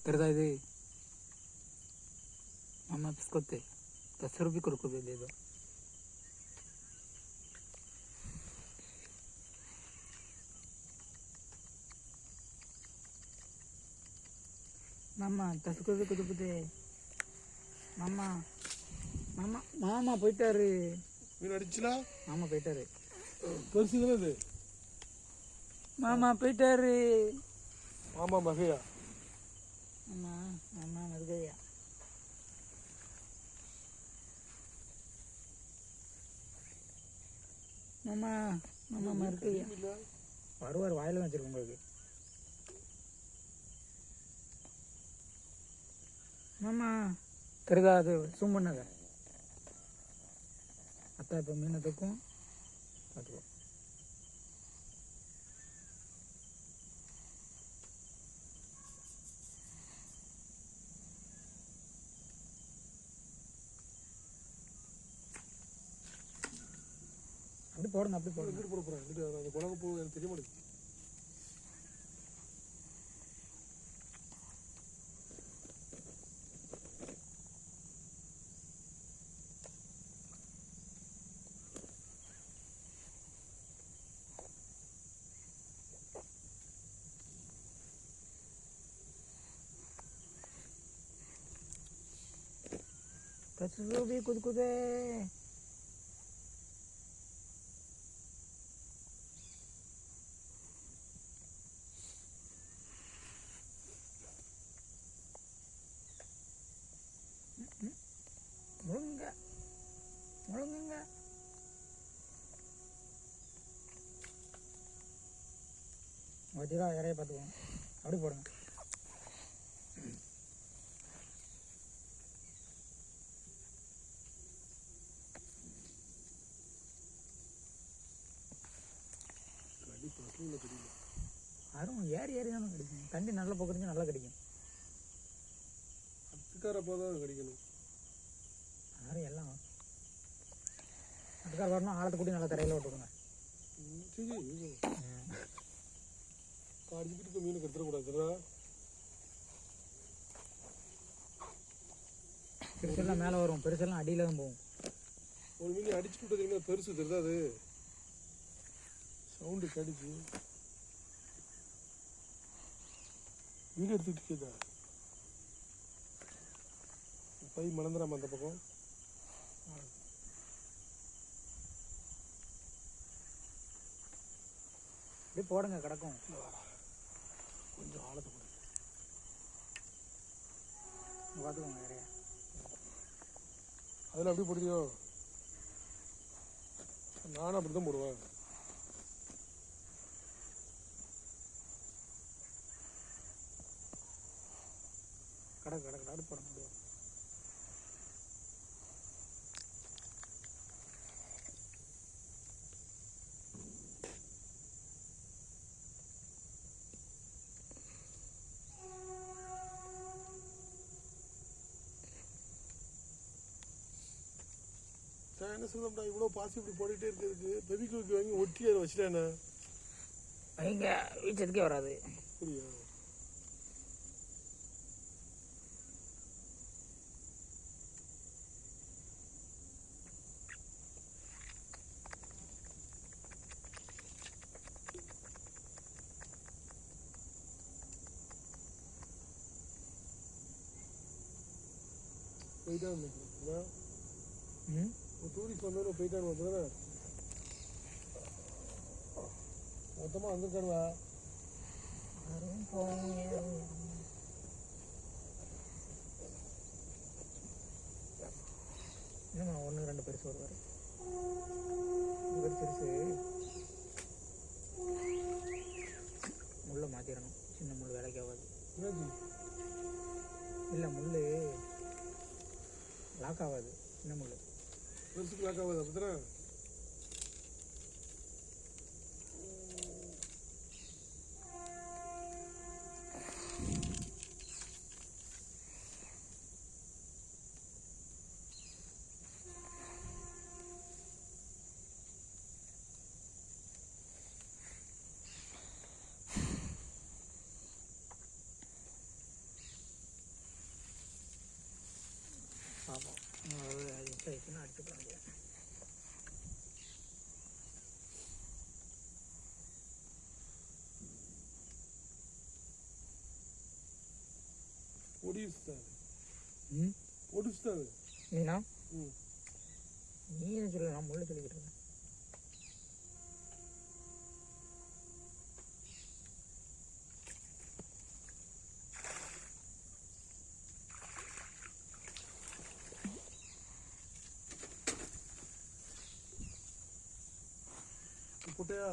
தெரியுதா இது? मामा बिस्कुट 10 रुपये को रुपये दे दो। மாமா 10 रुपये को रुपये दे। மாமா மாமா மாமா போயிட்டாரு. மீன் அடிச்சுலா? மாமா போயிட்டாரு. பெருசு தானே இது? மாமா போயிட்டாரு. மாமா மகையா? மாமா மாமா மருகையா. மாமா மாமா மருகையா. வருவார், வாயில வச்சிருக்கோம் உங்களுக்கு. மாமா தெரியுதா? அது ஜூம் பண்ணாத. அத்தா இப்போ மீனை தூக்கும் பார்த்துக்கோ. அப்படி போடணும், அப்படி போடணும். எங்கிட்டு போட போகிறேன்? எங்கிட்ட அந்த குழம்பு பூ எனக்கு தெரிய மாட்டேங்குது. भी कुद कुदे முழுங்க முழுங்குங்க. வச்சுக்கா, இறைய பார்த்துக்கோங்க. அப்படி போடுங்க. அரும் ஏறி ஏறி தானே கிடைக்கும். தண்ணி நல்லா போக்குறீங்க, நல்லா கிடைக்கும். அதுக்காரப்போ தான் கிடைக்கணும். யாரும் எல்லாம் அதுக்கார வரணும். ஆழத்தை கூட்டி நல்லா தரையில் விட்டுருங்க. அடிச்சுட்டு மீன் கெடுத்துடக்கூடாதுடா. பெருசெல்லாம் மேலே வரும், பெருசெல்லாம் அடியில் தான் போகும். ஒரு மீன் அடிச்சுட்டு விட்டதுன்னா பெருசு தெரியுதா? அது சவுண்டு கடிச்சு வீடு எடுத்துக்கிட்டு கேதா பை மணந்துடாம அந்த பக்கம். அப்படியே போடுங்க, கிடக்கும். கொஞ்சம் ஆழத்தை போடுங்க. பார்த்துக்கோங்க நிறைய. அதில் அப்படி போடுறியோ? நானும் அப்படி தான் போடுவேன். கடக்கு கடக்கு கடை போட முடியும். என்ன சொல்லும்டா, இவ்வளோ பாசி இப்படி போட்டுகிட்டே இருக்கிறதுக்கு பெபிக்கு வாங்கி ஒட்டி அதை வச்சுட்டேண்ணே. வைங்க, வீச்சதுக்கே வராது. புரியா? போயிட்டான் டூரிஸ்ட் வந்தவரை போயிட்டான் தானே. மொத்தமாக வந்திருக்கானுவா. என்னம்மா 1-2 பெருசு வருவார். பெருசு முள்ளை மாற்றிடணும். சின்ன முள் வேலைக்கு ஆகாது. இல்லை, முள் லாக் ஆகாது. சின்ன முள் பெருசுக்கு லாக் ஆகாது. அப்படி தானே? எடுத்துக்கலாம். ஒடிச்சுட்டாரு மீனா மீன் சொல்ல நான் முள்ள சொல்லிக்கிட்டு இருக்கேன். போட்டியா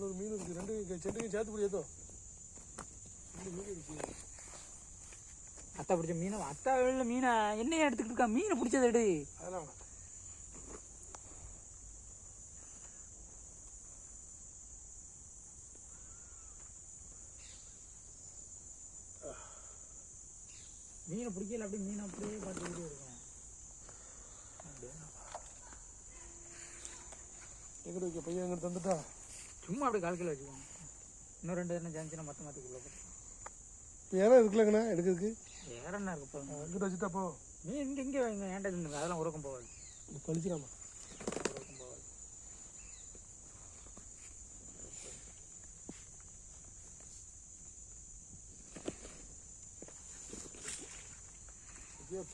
ஒரு மீன் இருக்கு, ரெண்டு செண்டுக்கும் சேர்த்து பிடிச்சதோ மீன் இருக்கு. அத்தா பிடிச்ச மீனை அத்தா வெளில மீனை என்னைய எடுத்துக்கிட்டு இருக்கா? மீனை பிடிச்சது எடு. அதெல்லாம் மீனை பிடிக்கல, அப்படியே மீனை அப்படியே பார்த்துக்கிட்டே இருக்கும். எங்கிட்ட வைக்க பையன் எங்கிட்ட தந்துட்டா சும்மா அப்படியே கால் கிலோ வச்சுக்கோங்க. இன்னும் 2 என்ன ஜான்ச்சுன்னா மற்ற மாற்றிக்குள்ள இப்போ யாரும் இருக்குல்லங்கண்ணா எடுக்கிறதுக்கு வேற என்ன இருக்கு? இப்போ எங்கிட்ட வச்சுட்டாப்போ மீன் இங்கே வைங்க, ஏன்டா இருந்துங்க, அதெல்லாம் உறக்கம் போகாது. கழிச்சிடாமா உறக்கம் போகாது.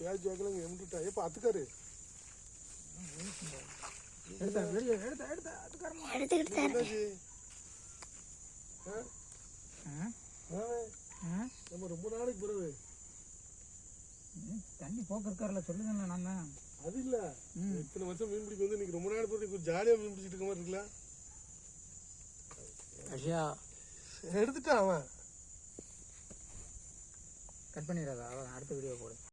பேஜ் வாக்கலங்க எம்பிட்டா எப்போ அத்துக்காரு எடுத்தா வெளியே எடுத்தா அதுக்காரமா என்னாச்சு நம்ம ரொம்ப நாளைக்கு பிறகு தண்ணி போக்கு இருக்காருல, சொல்லுங்கண்ணா. நான் தான் அது இல்ல இத்தனை வருஷம் மீன் பிடிக்க வந்து இன்னைக்கு ரொம்ப நாள் பிறகு ஜாலியா மீன் பிடிச்சிட்டு இருக்க மாதிரி இருக்குல்ல. அஷியா எடுத்துட்டான் அவன். கட் பண்ணிடாதா, அவன் அடுத்த வீடியோ போடு.